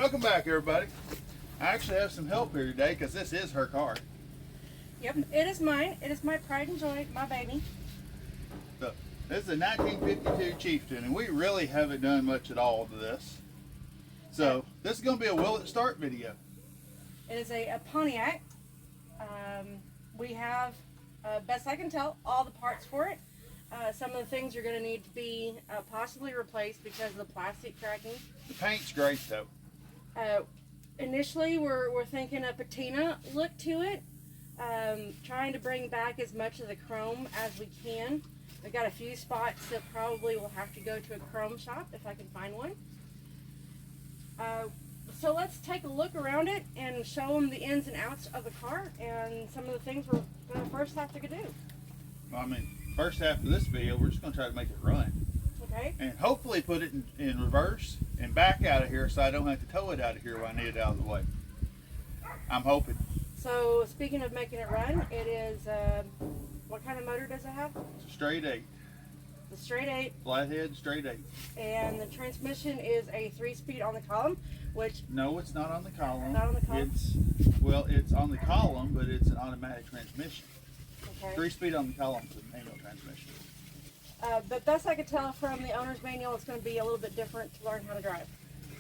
Welcome back, everybody. I actually have some help here today because this is her car. Yep, it is mine. It is my pride and joy, my baby. So, this is a 1952 Chieftain, and we really haven't done much at all to this. So, this is going to be a will it start video. It is a Pontiac. We have, best I can tell, all the parts for it. Some of the things are going to need to be possibly replaced because of the plastic cracking. The paint's great though. Initially, we're thinking a patina look to it. Trying to bring back as much of the chrome as we can. We've got a few spots that probably will have to go to a chrome shop if I can find one. So let's take a look around it and show them the ins and outs of the car and some of the things we're going to first have to do. Well, I mean, first half of this video, we're just going to try to make it run. Okay. And hopefully put it in reverse and back out of here so I don't have to tow it out of here when I need it out of the way. I'm hoping. So speaking of making it run, it is, what kind of motor does it have? It's a straight 8. The straight 8. Flathead straight 8. And the transmission is a 3-speed on the column, which... No, it's not on the column. Not on the column? It's on the column, but it's an automatic transmission. Okay. 3-speed on the column is a manual transmission. But best I could tell from the owner's manual, it's going to be a little bit different to learn how to drive.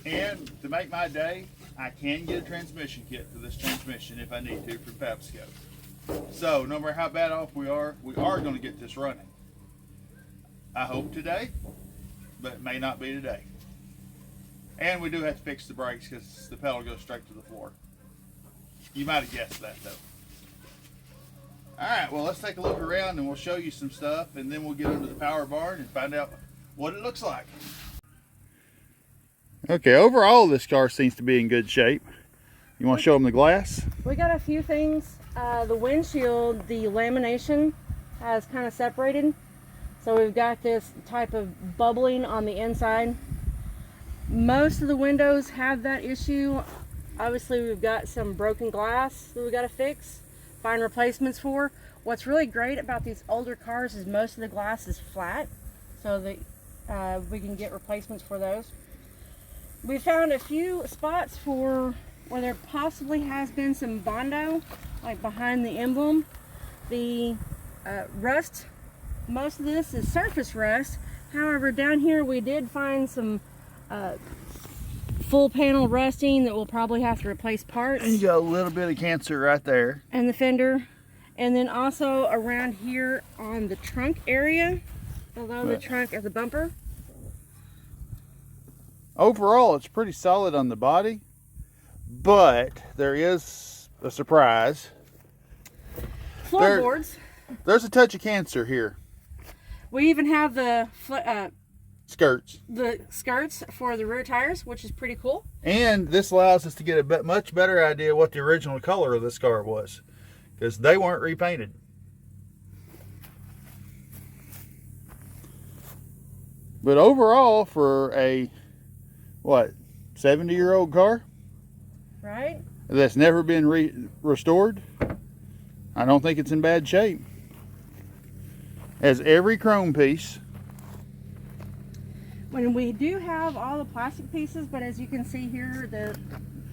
And to make my day, I can get a transmission kit for this transmission if I need to from Papsco. So no matter how bad off we are going to get this running. I hope today, but it may not be today. And we do have to fix the brakes because the pedal goes straight to the floor. You might have guessed that though. Alright, well let's take a look around and we'll show you some stuff and then we'll get under the power barn and find out what it looks like. Okay, overall this car seems to be in good shape. You want to show them the glass? We got a few things. The windshield, the lamination has kind of separated. So we've got this type of bubbling on the inside. Most of the windows have that issue. Obviously we've got some broken glass that we got to fix, find replacements for. What's really great about these older cars is most of the glass is flat, so that we can get replacements for those. We found a few spots for where there possibly has been some Bondo, like behind the emblem. The rust, most of this is surface rust. However, down here we did find some full panel rusting that we'll probably have to replace parts. And you got a little bit of cancer right there. And the fender. And then also around here on the trunk area, below the trunk of the bumper. Overall, it's pretty solid on the body, but there is a surprise. Floorboards. There's a touch of cancer here. We even have the skirts for the rear tires, which is pretty cool. And this allows us to get a much better idea what the original color of this car was, because they weren't repainted. But overall, for a 70-year-old car, right, that's never been restored, I don't think it's in bad shape. Has every chrome piece. When we do have all the plastic pieces, but as you can see here, they're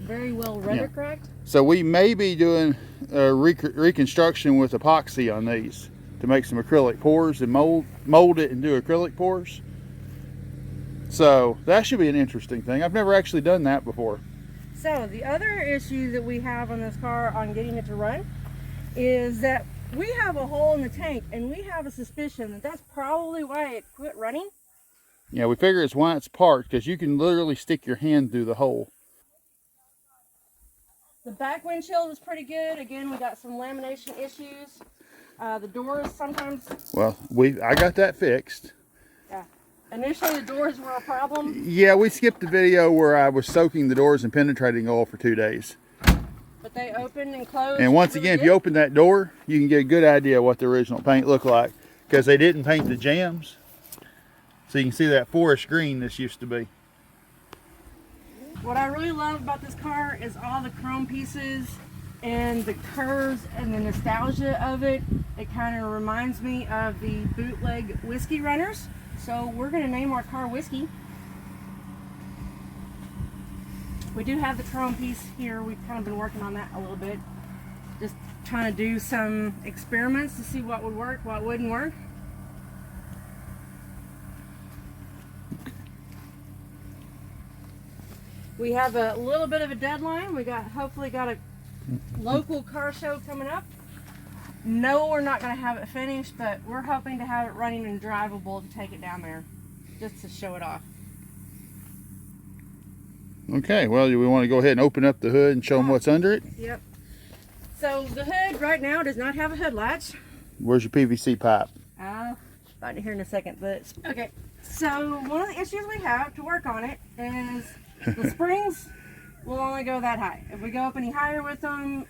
very well rubber cracked. So we may be doing a reconstruction with epoxy on these to make some acrylic pours and mold it and do acrylic pours. So that should be an interesting thing. I've never actually done that before. So the other issue that we have on this car on getting it to run is that we have a hole in the tank, and we have a suspicion that that's probably why it quit running. Yeah, we figure it's why it's parked, because you can literally stick your hand through the hole. The back windshield was pretty good. Again, we got some lamination issues. The doors sometimes... Well, I got that fixed. Yeah. Initially, the doors were a problem. Yeah, we skipped the video where I was soaking the doors in penetrating oil for 2 days. But they opened and closed. And once again, if you open that door, you can get a good idea what the original paint looked like, because they didn't paint the jambs. So you can see that forest green this used to be. What I really love about this car is all the chrome pieces and the curves and the nostalgia of it. It kind of reminds me of the bootleg whiskey runners. So we're going to name our car Whiskey. We do have the chrome piece here. We've kind of been working on that a little bit. Just trying to do some experiments to see what would work, what wouldn't work. We have a little bit of a deadline. We hopefully got a local car show coming up. No, we're not going to have it finished, but we're hoping to have it running and drivable to take it down there, just to show it off. Okay, well, do we want to go ahead and open up the hood and show them what's under it? Yep. So the hood right now does not have a hood latch. Where's your PVC pipe? I'll find it here in a second. But okay, so one of the issues we have to work on it is the springs will only go that high. If we go up any higher with them,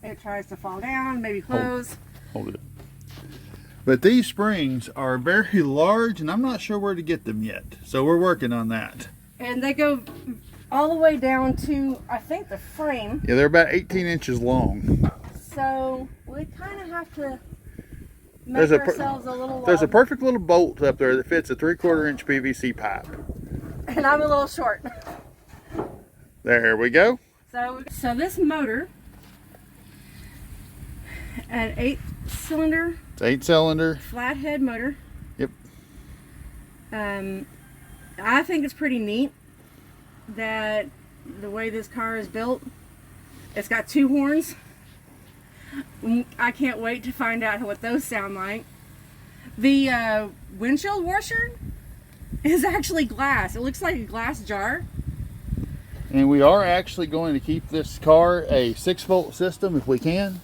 it tries to fall down, maybe close. Hold it. But these springs are very large, and I'm not sure where to get them yet. So we're working on that. And they go all the way down to, I think, the frame. Yeah, they're about 18 inches long. So we kind of have to make ourselves a little. There's a perfect little bolt up there that fits a 3/4 inch PVC pipe. And I'm a little short. There we go. So this motor, an 8-cylinder. It's 8-cylinder. Flathead motor. Yep. I think it's pretty neat that the way this car is built. It's got 2 horns. I can't wait to find out what those sound like. The windshield washer is actually glass. It looks like a glass jar. And we are actually going to keep this car a 6-volt system if we can.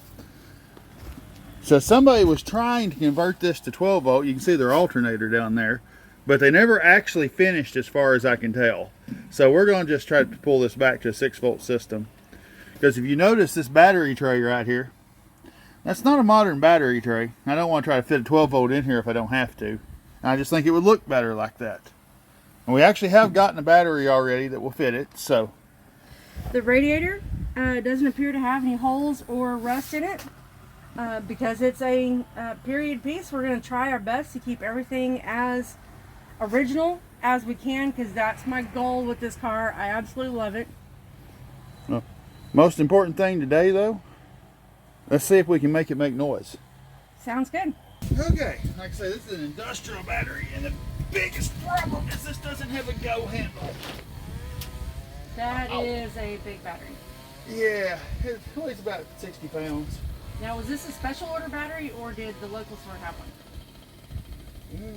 So somebody was trying to convert this to 12-volt. You can see their alternator down there. But they never actually finished as far as I can tell. So we're going to just try to pull this back to a 6-volt system. Because if you notice this battery tray right here, that's not a modern battery tray. I don't want to try to fit a 12-volt in here if I don't have to. I just think it would look better like that. And we actually have gotten a battery already that will fit it. So the radiator doesn't appear to have any holes or rust in it. Because it's a period piece, we're going to try our best to keep everything as original as we can, because that's my goal with this car. I absolutely love it. Well, most important thing today, though, let's see if we can make it make noise. Sounds good. Okay, like I say, this is an industrial battery, and the biggest problem is this doesn't have a go handle. That is a big battery. Yeah, it weighs about 60 pounds. Now, was this a special order battery, or did the local store have one?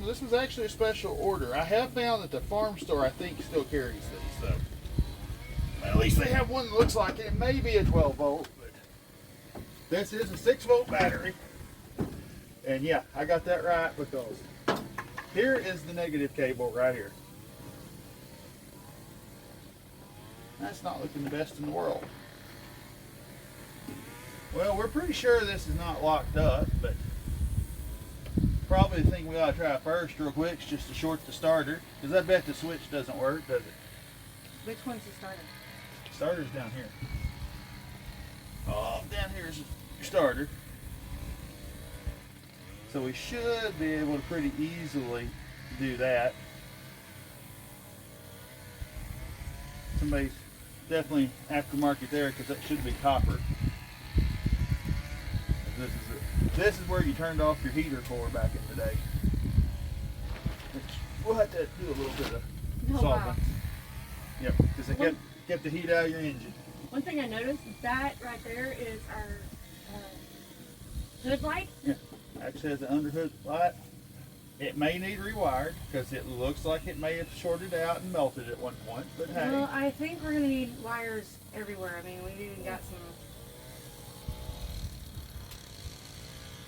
This was actually a special order. I have found that the farm store, I think, still carries these, though. At least they have one that looks like it. It may be a 12-volt, but this is a 6-volt battery. And yeah, I got that right, because here is the negative cable right here. That's not looking the best in the world. Well, we're pretty sure this is not locked up, but probably the thing we ought to try first real quick is just to short the starter, because I bet the switch doesn't work, does it? Which one's the starter? Starter's down here. Oh, down here is your starter. So we should be able to pretty easily do that. Somebody's definitely aftermarket there, because that should be copper. This is where you turned off your heater for back in the day. Which we'll have to do a little bit of solving. Wow. Yep, because it kept the heat out of your engine. One thing I noticed is that right there is our hood light. Yeah, actually has an underhood light. It may need rewired, because it looks like it may have shorted out and melted at one point. But hey. Well, I think we're going to need wires everywhere. I mean, we've even got some.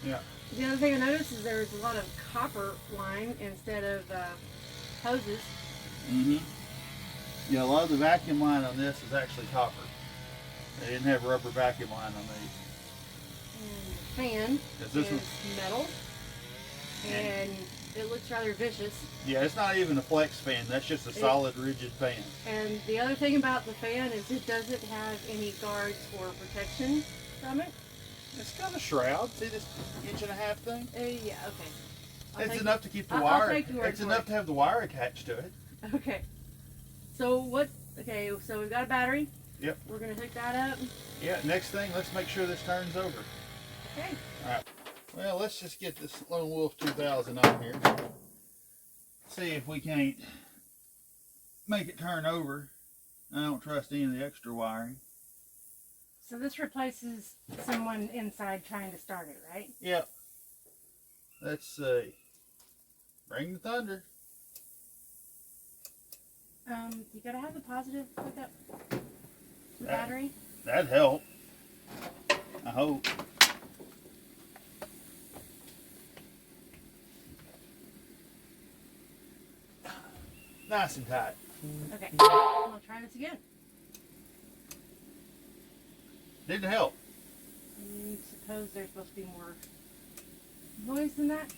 Yeah. The other thing I noticed is there's a lot of copper line instead of hoses. Mm-hmm. Yeah, a lot of the vacuum line on this is actually copper. They didn't have rubber vacuum line on these. And the fan is one? metal, and it looks rather vicious. Yeah, it's not even a flex fan. That's just a solid, rigid fan. And the other thing about the fan is it doesn't have any guards or protection from it. It's got a shroud. See this 1.5 inch thing? Yeah, okay. It's enough to keep the wire. I'll take your word It's for enough it. to have the wire attached to it. Okay. So what Okay, so we've got a battery. Yep. We're gonna hook that up. Yeah, next thing, let's make sure this turns over. Okay. Alright. Well, let's just get this Lone Wolf 2000 on here. See if we can't make it turn over. I don't trust any of the extra wiring. So this replaces someone inside trying to start it, right? Yep. Let's see. Bring the thunder. You gotta have the positive hook up the battery. That'd help. I hope. Nice and tight. Okay. I'll try this again. Didn't help. I suppose there's supposed to be more noise than that.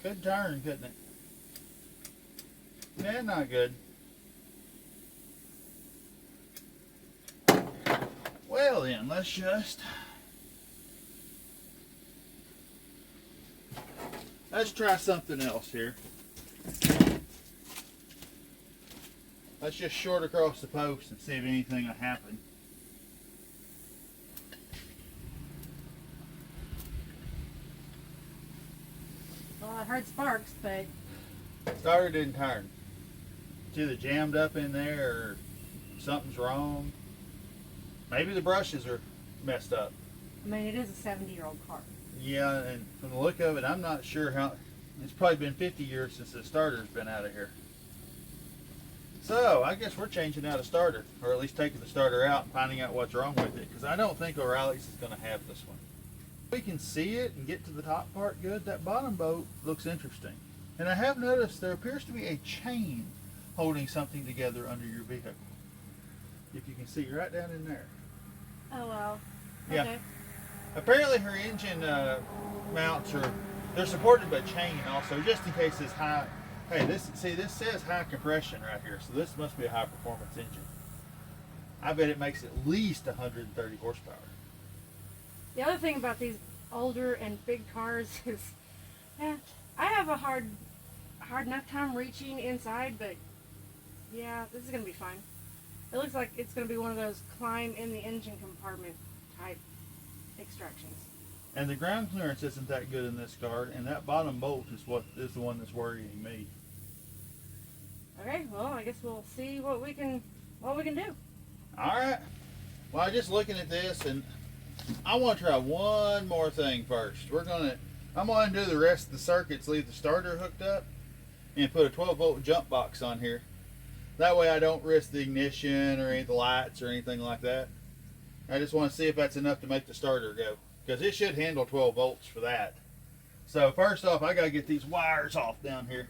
Could turn, couldn't it? Yeah, not good. Well then, let's try something else here. Let's just short across the post and see if anything will happen. Well, I heard sparks, but Starter didn't turn. It's either jammed up in there or something's wrong. Maybe the brushes are messed up. I mean, it is a 70-year-old car. Yeah, and from the look of it, I'm not sure how. It's probably been 50 years since the starter's been out of here. So, I guess we're changing out a starter, or at least taking the starter out and finding out what's wrong with it, because I don't think O'Reilly's is going to have this one. We can see it and get to the top part good. That bottom bolt looks interesting. And I have noticed there appears to be a chain holding something together under your vehicle. If you can see right down in there. Oh, well. Yeah. Okay. Apparently her engine mounts they're supported by chain also, just in case it's high. Hey, this says high compression right here, so this must be a high performance engine. I bet it makes at least 130 horsepower. The other thing about these older and big cars is, I have a hard enough time reaching inside, but yeah, this is gonna be fine. It looks like it's gonna be one of those climb in the engine compartment type extractions. And the ground clearance isn't that good in this car, and that bottom bolt is the one that's worrying me. Okay, well, I guess we'll see what we can do. All right. Well, I'm just looking at this, and I want to try one more thing first. I'm going to do the rest of the circuits, leave the starter hooked up, and put a 12-volt jump box on here. That way I don't risk the ignition or any of the lights or anything like that. I just want to see if that's enough to make the starter go, because it should handle 12 volts for that. So first off, I got to get these wires off down here.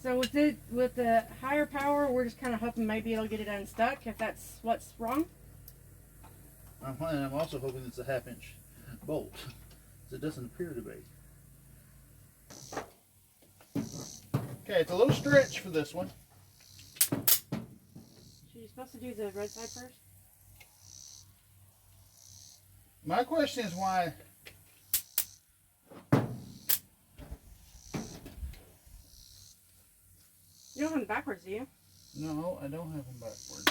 So with the higher power, we're just kind of hoping maybe it'll get it unstuck if that's what's wrong. I'm also hoping it's a 1/2-inch bolt, so it doesn't appear to be. Okay, it's a little stretch for this one. So you're supposed to do the red side first? My question is why. You don't have them backwards, do you? No, I don't have them backwards.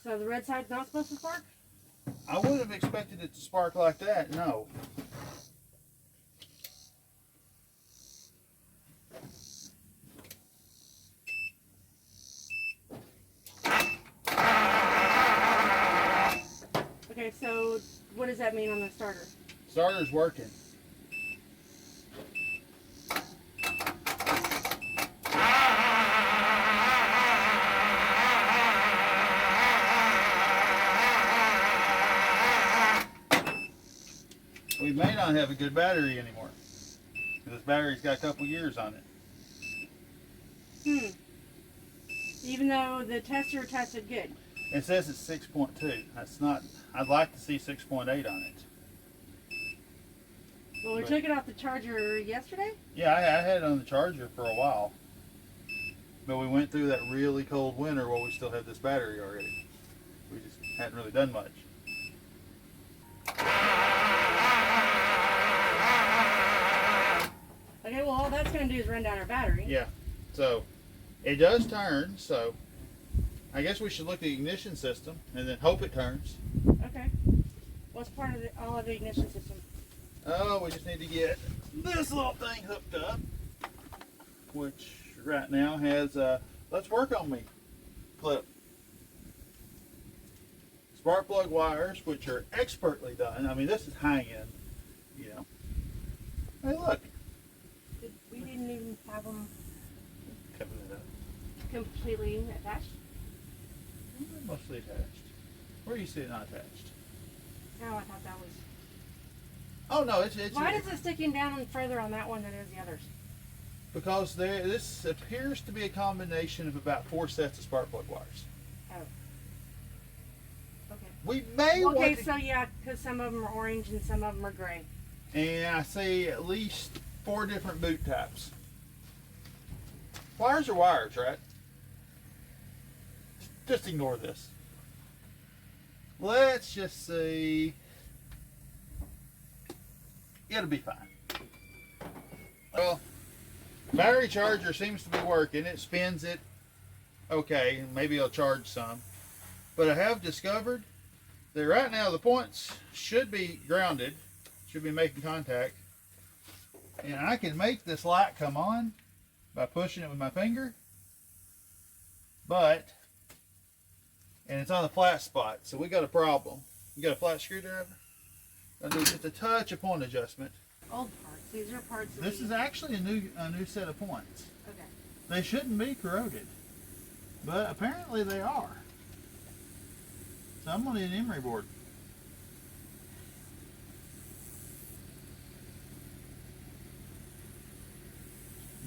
So the red side's not supposed to spark? I wouldn't have expected it to spark like that, no. Okay, so what does that mean on the starter? Starter's working. We may not have a good battery anymore. This battery's got a couple years on it. Even though the tester tested good. It says it's 6.2. That's not. I'd like to see 6.8 on it. Well, we took it off the charger yesterday? Yeah, I had it on the charger for a while. But we went through that really cold winter while we still had this battery already. We just hadn't really done much. Okay, gonna do is run down our battery. Yeah. So it does turn. So I guess we should look at the ignition system and then hope it turns. Okay. What's part of all of the ignition system? Oh, we just need to get this little thing hooked up, which right now has let's work on me clip. Spark plug wires, which are expertly done. I mean, this is high end, you know. Hey, look. We didn't even have them Cover that up. completely attached. Mostly attached. Where do you see it not attached? No, I thought that was. Oh no, it's Why is it sticking down further on that one than it is the others? because this appears to be a combination of about 4 sets of spark plug wires. Oh. Okay. We may Okay, want to, so yeah, because some of them are orange and some of them are gray. and I see at least 4 different boot types. Wires are wires, right? Just ignore this. Let's just see. It'll be fine. Well, battery charger seems to be working. It spins it okay. Maybe it'll charge some. But I have discovered that right now the points should be grounded, should be making contact. And I can make this light come on by pushing it with my finger. But, and it's on the flat spot, so we got a problem. You got a flat screwdriver? I'll do just a touch of point adjustment. Old parts. These are parts. This is actually a new set of points. Okay. They shouldn't be corroded, but apparently they are. So I'm gonna need an emery board.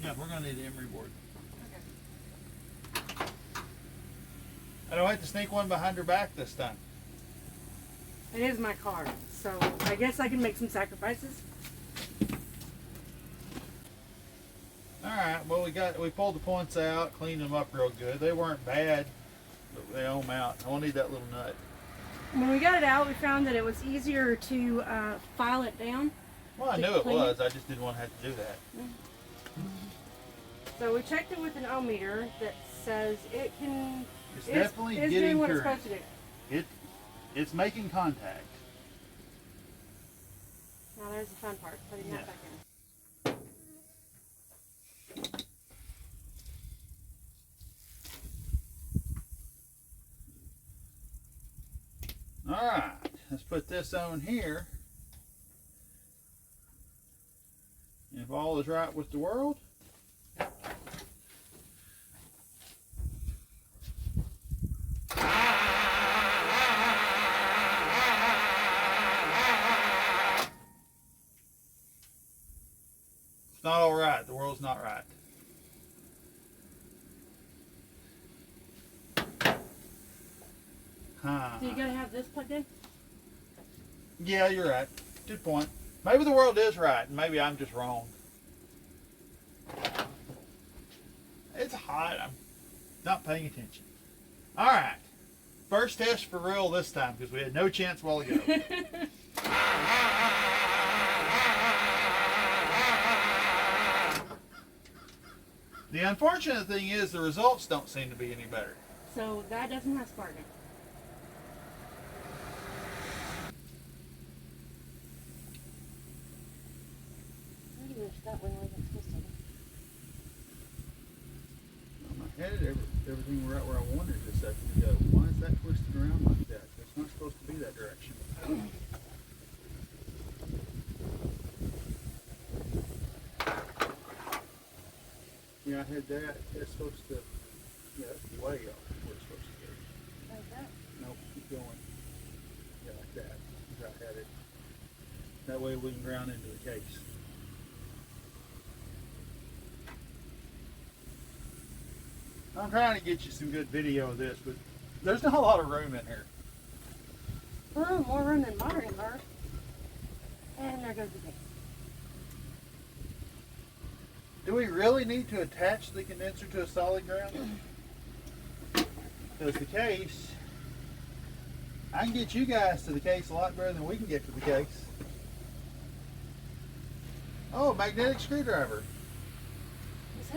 Yeah, we're gonna need an emery board. Okay. I don't have to sneak one behind her back this time. It is my car, so I guess I can make some sacrifices. Alright, well we pulled the points out, cleaned them up real good. They weren't bad, but they owe them out. I won't need that little nut. When we got it out, we found that it was easier to file it down. Well, I to knew it clean was, I just didn't want to have to do that. So we checked it with an ohmmeter that says it can. It's definitely it's getting doing what current. it's supposed to do. It's making contact. Now there's the fun part, putting Yeah. that back in. Alright, let's put this on here. If all is right with the world. It's not all right. The world's not right. So you gotta have this plugged in? Yeah, you're right. Good point. Maybe the world is right, and maybe I'm just wrong. It's hot. I'm not paying attention. All right. First test for real this time, because we had no chance a while ago. The unfortunate thing is the results don't seem to be any better. So that doesn't have spark in it. I wish that one wasn't twisted. I had it, everything right where I wanted it a second ago. Why is that twisted around like that? It's not supposed to be that direction. Yeah, I had that. It's supposed to, yeah, it's way off where it's supposed to go. Like that? Nope, keep going. Yeah, like that. As I had it. That way we can ground into the case. I'm trying to get you some good video of this, but there's not a lot of room in here. Oh, more room than modern car. And there goes the case. Do we really need to attach the condenser to a solid ground? Because the case, I can get you guys to the case a lot better than we can get to the case. Oh, magnetic screwdriver.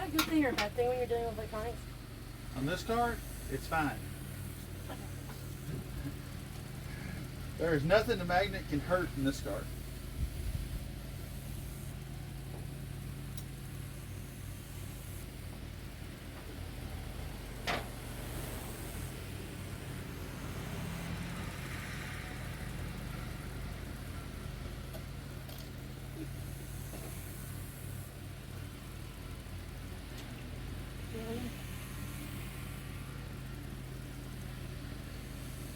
that a good thing or a bad thing when you're dealing with electronics? On this car, it's fine. There is nothing the magnet can hurt in this car.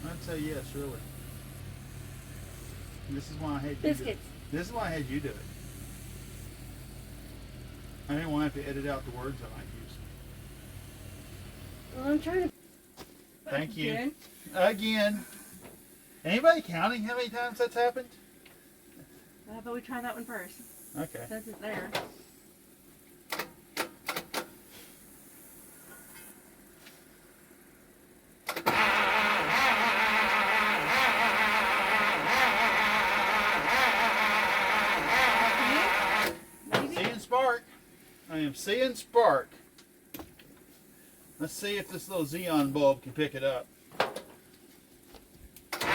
I'd say yes, really. This is why I had you do it. Biscuits. This is why I had you do it. I didn't want to have to edit out the words I might use. Well, I'm trying to. Thank you. Again. Again. Anybody counting how many times that's happened? How about we try that one first? Okay. Since it's there. Seeing spark. I am seeing spark. Let's see if this little xenon bulb can pick it up. We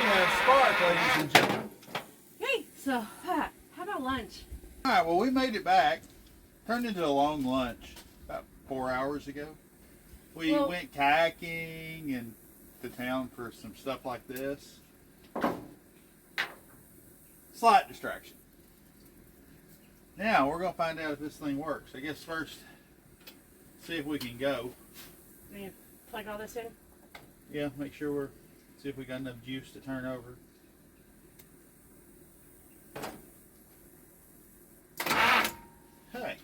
have spark, ladies and gentlemen. Hey, so how about lunch? All right, well, we made it back. Turned into a long lunch about 4 hours ago. We went kayaking and to town for some stuff like this. Slight distraction. Now, we're going to find out if this thing works. I guess first, see if we can go. You plug all this in? Yeah, make sure see if we got enough juice to turn over. Hey.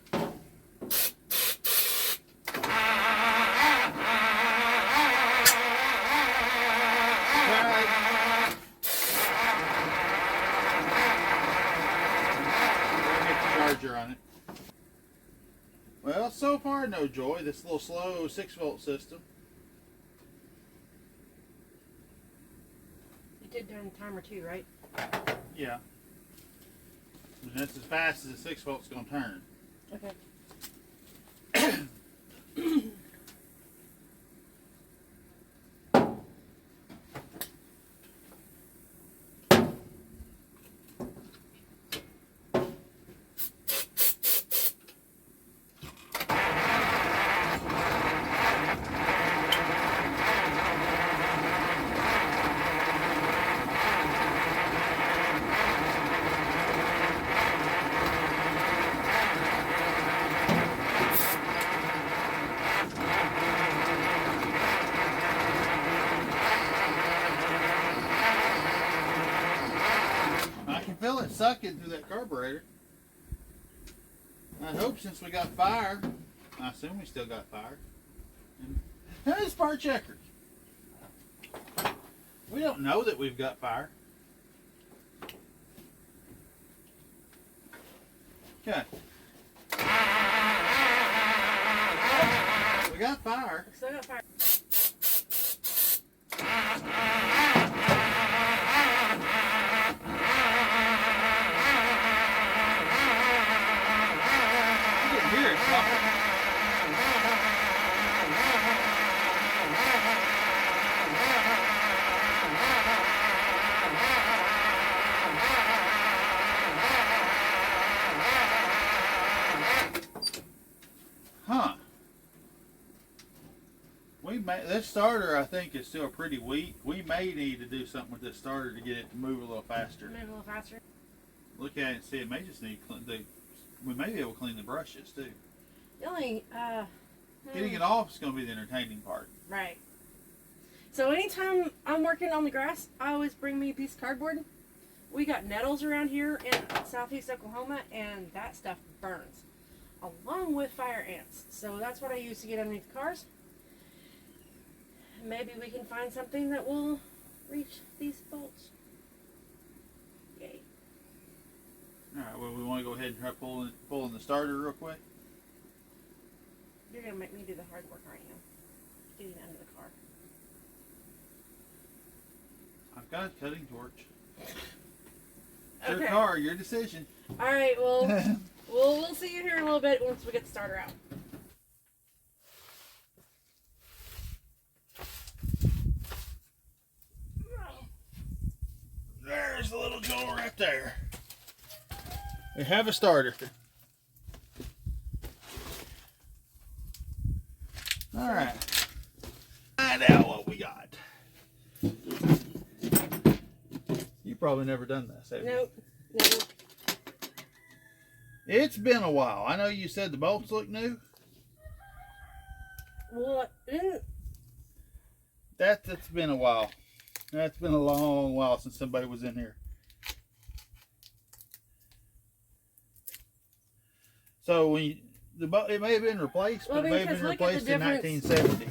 On it. Well, so far no joy. This little slow 6-volt system. You did turn the timer too, right? Yeah. And that's as fast as the 6-volt's going to turn. Okay. Feel it sucking through that carburetor. I hope since we got fire, I assume we still got fire. And hey, spark checkers. We don't know that we've got fire. Okay. We got fire. We still got fire. Here it's popping. Huh. This starter, I think, is still pretty weak. We may need to do something with this starter to get it to move a little faster. Move a little faster. Look at it and see. It may just need we may be able to clean the brushes too. The only Getting it off is going to be the entertaining part. Right. So anytime I'm working on the grass, I always bring me a piece of cardboard. We got nettles around here in southeast Oklahoma, and that stuff burns, along with fire ants. So that's what I use to get underneath cars. Maybe we can find something that will reach these bolts. Yay. Alright, well, we want to go ahead and try pulling the starter real quick. You're going to make me do the hard work, aren't you? Getting under the car. I've got a cutting torch. Your Okay. car, your decision. Alright, well, we'll see you here in a little little bit once we get the starter out. There's the little jewel right there. We have a starter. All right. Find out what we got. You've probably never done this, have you? Nope. No. It's been a while. I know you said the bolts look new. Well, That's been a while. That's been a long while since somebody was in here. So when you, it may have been replaced, but it may have been replaced in 1970.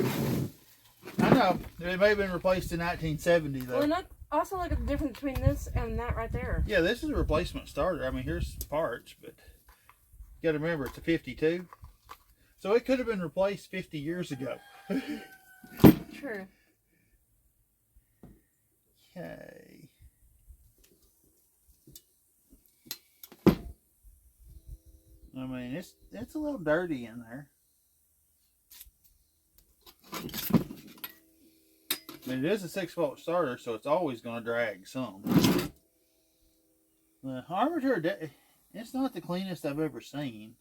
I know. It may have been replaced in 1970 though. Well, also look at the difference between this and that right there. Yeah, this is a replacement starter. I mean, here's parts, but you got to remember it's a 52. So it could have been replaced 50 years ago. True. Okay. I mean, it's a little dirty in there. I mean, it is a 6-volt starter, so it's always going to drag some. The armature, it's not the cleanest I've ever seen.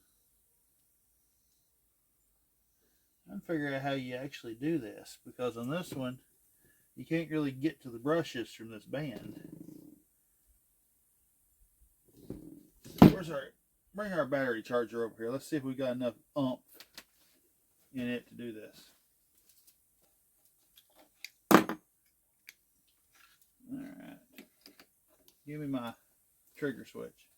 I'm figuring out how you actually do this, because on this one, you can't really get to the brushes from this band. Bring our battery charger over here. Let's see if we got enough oomph in it to do this. Alright. Give me my trigger switch.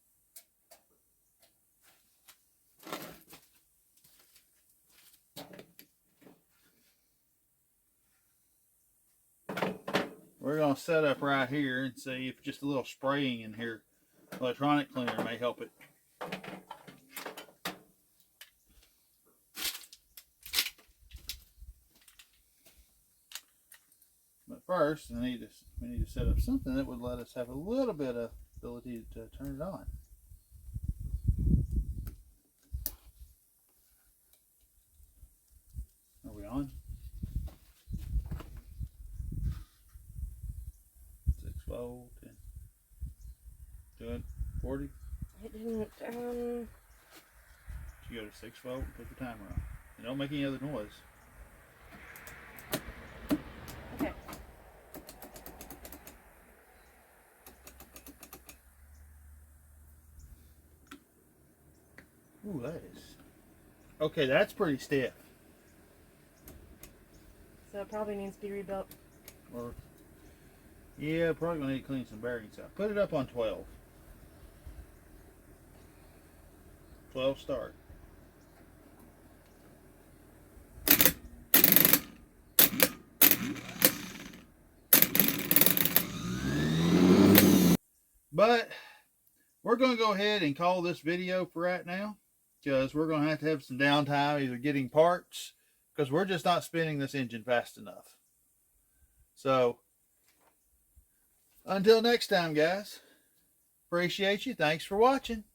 We're going to set up right here and see if just a little spraying in here, electronic cleaner, may help it. But first, we need to set up something that would let us have a little bit of ability to turn it on. Are we on? 6 volt and doing 40. It didn't. You go to 6 volt and put the timer on. And don't make any other noise. Okay. Ooh, that is. Okay, that's pretty stiff. So it probably needs to be rebuilt. Or, yeah, probably gonna need to clean some bearings out. Put it up on 12. 12 start. But we're going to go ahead and call this video for right now, because we're going to have some downtime either getting parts, because we're just not spinning this engine fast enough. So until next time, guys, appreciate you. Thanks for watching.